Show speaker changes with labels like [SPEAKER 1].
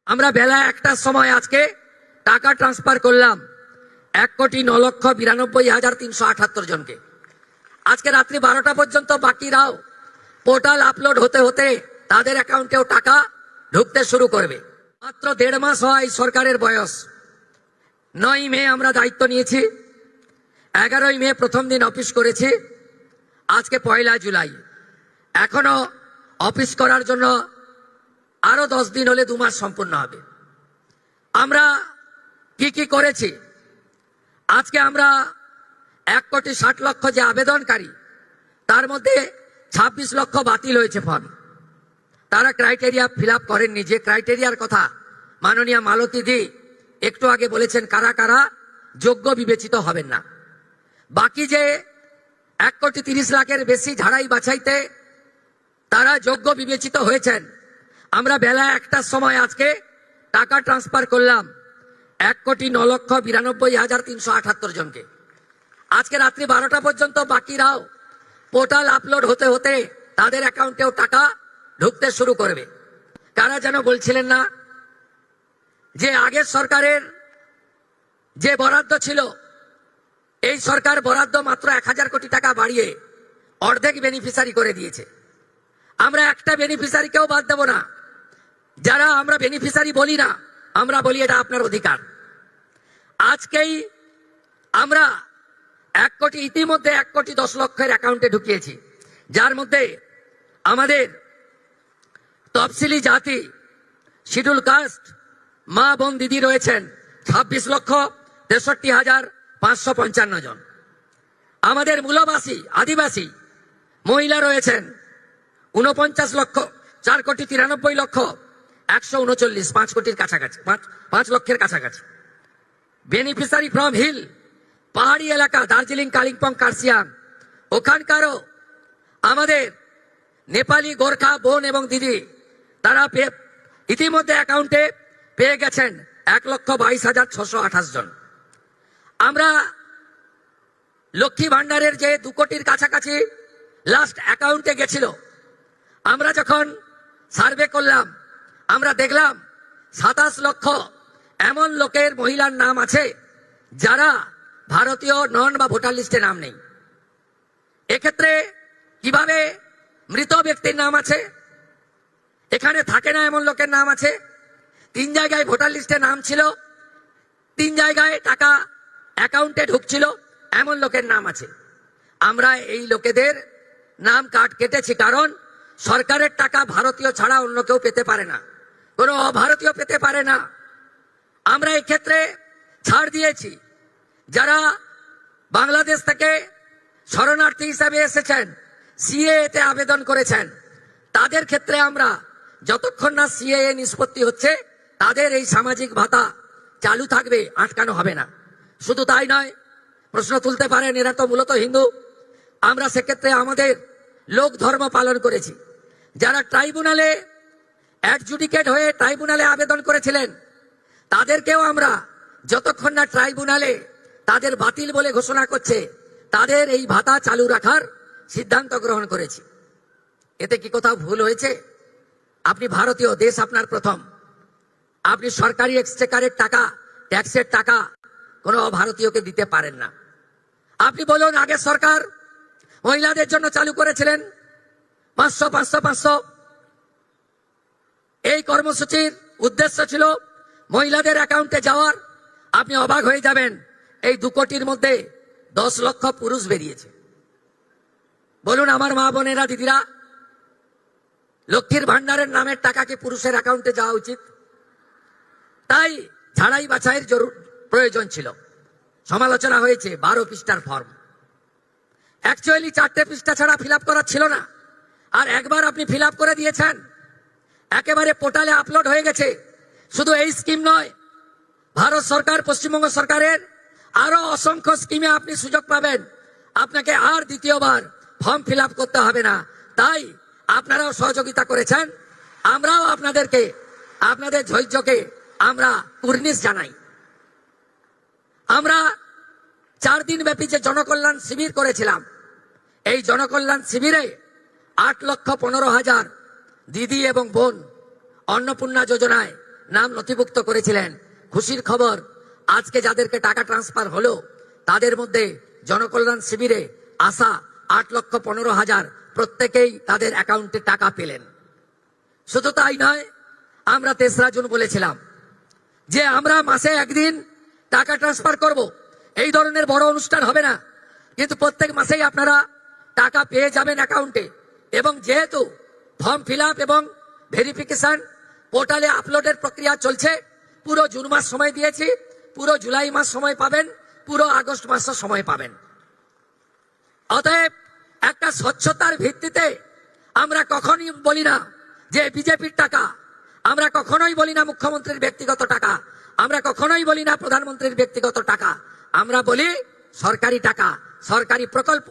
[SPEAKER 1] আমরা বেলা 1টার সময় আজকে টাকা ট্রান্সফার করলাম 1,09,92,378 জনকে। আজকে রাত্রি 12টা পর্যন্ত বাকিরাও পোর্টাল আপলোড হতে হতে তাদের অ্যাকাউন্টেও টাকা ঢুকতে শুরু করবে। মাত্র 1.5 মাস হয় এই সরকারের বয়স। 9ই মে আমরা দায়িত্ব নিয়েছি, 11ই মে প্রথম দিন অফিস করেছি, আজকে 1 জুলাই। এখনো অফিস করার জন্য আরো 10 দিন হলে 2 মাস সম্পূর্ণ হবে। আমরা কি কি করেছি? আজকে আমরা 1,60,00,000 যে আবেদনকারী, তার মধ্যে 26 লক্ষ বাতিল হয়েছে ফর্ম। তারা ক্রাইটেরিয়া ফিল আপ করেননি। যে ক্রাইটেরিয়ার কথা মাননীয় মালতী দি একটু আগে বলেছেন, কারা কারা যোগ্য বিবেচিত হবেন না। বাকি যে 1,30,00,000-এর বেশি ঝাড়াই বাছাইতে তারা যোগ্য বিবেচিত হয়েছেন। আমরা বেলা 1টার সময় আজকে টাকা ট্রান্সফার করলাম 1,09,92,378 জনকে। আজকে রাত্রি 12টা পর্যন্ত বাকিরাও পোর্টাল আপলোড হতে হতে তাদের অ্যাকাউন্টেও টাকা ঢুকতে শুরু করবে। কারা যেন বলছিলেন না যে আগের সরকারের যে বরাদ্দ ছিল, এই সরকার বরাদ্দ মাত্র 1,000 কোটি টাকা বাড়িয়ে অর্ধেক বেনিফিশিয়ারি করে দিয়েছে। আমরা একটা বেনিফিশিয়ারিকেও বাদ দেব না। যারা আমরা বেনিফিশিয়ারি বলি না, আমরা বলি এটা আপনার অধিকার। আজকেই আমরা 1 কোটি ইতিমধ্যে 1,10,00,000-এর অ্যাকাউন্টে ঢুকিয়েছি, যার মধ্যে আমাদের তফসিলি জাতি, শিডিউল কাস্ট মা বোন দিদি রয়েছেন 26,63,555 জন। আমাদের মূলবাসী আদিবাসী মহিলা রয়েছেন 49,04,93,139,139, 5 কোটির কাছাকাছি, 5 লক্ষের কাছাকাছি। বেনিফিশিয়ারি ফ্রম হিল, পাহাড়ি এলাকা, দার্জিলিং, কালিম্পং, কার্শিয়াং, ওখানকারও আমাদের নেপালি, গোর্খা বোন এবং দিদি, তারা ইতিমধ্যে অ্যাকাউন্টে পেয়ে গেছেন 1,22,628 জন। আমরা লক্ষ্মী ভান্ডারের যে 2 কোটির কাছাকাছি লাস্ট অ্যাকাউন্টে গেছিল, আমরা যখন সার্ভে করলাম আমরা দেখলাম 27 লক্ষ এমন লোকের, মহিলার নাম আছে যারা ভারতীয় নন বা ভোটার লিস্টে নাম নেই। এক্ষেত্রে কিভাবে মৃত ব্যক্তির নাম আছে, এখানে থাকে না এমন লোকের নাম আছে, 3 জায়গায় ভোটার লিস্টে নাম ছিল, 3 জায়গায় টাকা অ্যাকাউন্টে ঢুকছিল, এমন লোকের নাম আছে। আমরা এই লোকেদের নাম কাট কেটেছি, কারণ সরকারের টাকা ভারতীয় ছাড়া অন্য কেউ পেতে পারে না, কোনো অভারতীয় পেতে পারে না। আমরা এই ক্ষেত্রে ছাড় দিয়েছি। যারা বাংলাদেশ থেকে শরণার্থী হিসাবে এসেছেন, সিএএ-তে আবেদন করেছেন, তাদের ক্ষেত্রে আমরা যতক্ষণ না সিএএ নিষ্পত্তি হচ্ছে তাদের এই সামাজিক ভাতা চালু থাকবে, আটকানো হবে না। শুধু তাই নয়, প্রশ্ন তুলতে পারেন এরা তো মূলত হিন্দু। আমরা সেক্ষেত্রে আমাদের লোক ধর্ম পালন করেছি। যারা ট্রাইব্যুনালে অ্যাডজুডিকেট হয়ে ট্রাইব্যুনালে আবেদন করেছিলেন, তাদেরকেও আমরা যতক্ষণ না ট্রাইব্যুনালে তাদের বাতিল বলে ঘোষণা করছে, তাদের এই ভাতা চালু রাখার সিদ্ধান্ত গ্রহণ করেছি। এতে কি কোথাও ভুল হয়েছে? আপনি ভারতীয়, দেশ আপনার প্রথম। আপনি সরকারি এক্সচেকারের টাকা, ট্যাক্সের টাকা কোনো ভারতীয়কে দিতে পারেন না। আপনি বলুন, আগের সরকার মহিলাদের জন্য চালু করেছিলেন 500 500 500। এই কর্মসূচির উদ্দেশ্য ছিল মহিলাদের অ্যাকাউন্টে যাওয়ার। আপনি অবাক হয়ে যাবেন, এই 2 কোটির মধ্যে 10 লক্ষ পুরুষ বেরিয়েছে। বলুন আমার মা বোনেরা, দিদিরা, লক্ষ্মীর ভান্ডারের নামের টাকা কি পুরুষের অ্যাকাউন্টে যাওয়া উচিত? তাই ঝাড়াই বাছাইয়ের প্রয়োজন ছিল। সমালোচনা হয়েছে 12 পৃষ্ঠার ফর্ম। অ্যাকচুয়ালি 4টে পৃষ্ঠা ছাড়া ফিল আপ করা ছিল না। আর একবার আপনি ফিল আপ করে দিয়েছেন, একেবারে পোর্টালে আপলোড হয়ে গেছে। শুধু এই স্কিম নয়, ভারত সরকার, পশ্চিমবঙ্গ সরকারের আরো অসংখ্য স্কিমে আপনি সুযোগ পাবেন। আপনাকে আর দ্বিতীয়বার ফর্ম ফিল আপ করতে হবে না। তাই আপনারাও সহযোগিতা করেছেন, আমরাও আপনাদেরকে, আপনাদের ধৈর্যকে আমরা কুর্নিশ জানাই। আমরা 4 দিন ব্যাপী যে জনকল্যাণ শিবির করেছিলাম, এই জনকল্যাণ শিবিরে 8,15,000 দিদি এবং বোন অন্নপূর্ণা যোজনায় নাম নথিভুক্ত করেছিলেন। খুশির খবর, আজকে যাদেরকে টাকা ট্রান্সফার হলো তাদের মধ্যে জনকল্যাণ শিবিরে আসা 8,15,000 প্রত্যেকেই তাদের অ্যাকাউন্টে টাকা পেলেন। শুধু তাই নয়, আমরা 3রা জুন বলেছিলাম যে আমরা মাসে একদিন টাকা ট্রান্সফার করব, এই ধরনের বড় অনুষ্ঠান হবে না, কিন্তু প্রত্যেক মাসেই আপনারা টাকা পেয়ে যাবেন অ্যাকাউন্টে। এবং যেহেতু ফর্ম ফিল আপ এবং ভেরিফিকেশন পোর্টালে আপলোডের প্রক্রিয়া চলছে, পুরো জুন মাস সময় দিয়েছি, পুরো জুলাই মাস সময় পাবেন, পুরো আগস্ট মাসও সময় পাবেন। অতএব একটা স্বচ্ছতার ভিত্তিতে আমরা কখনোই বলি না যে বিজেপির টাকা, আমরা কখনোই বলি না মুখ্যমন্ত্রীর ব্যক্তিগত টাকা, আমরা কখনোই বলি না প্রধানমন্ত্রীর ব্যক্তিগত টাকা, আমরা বলি সরকারি টাকা, সরকারি প্রকল্প।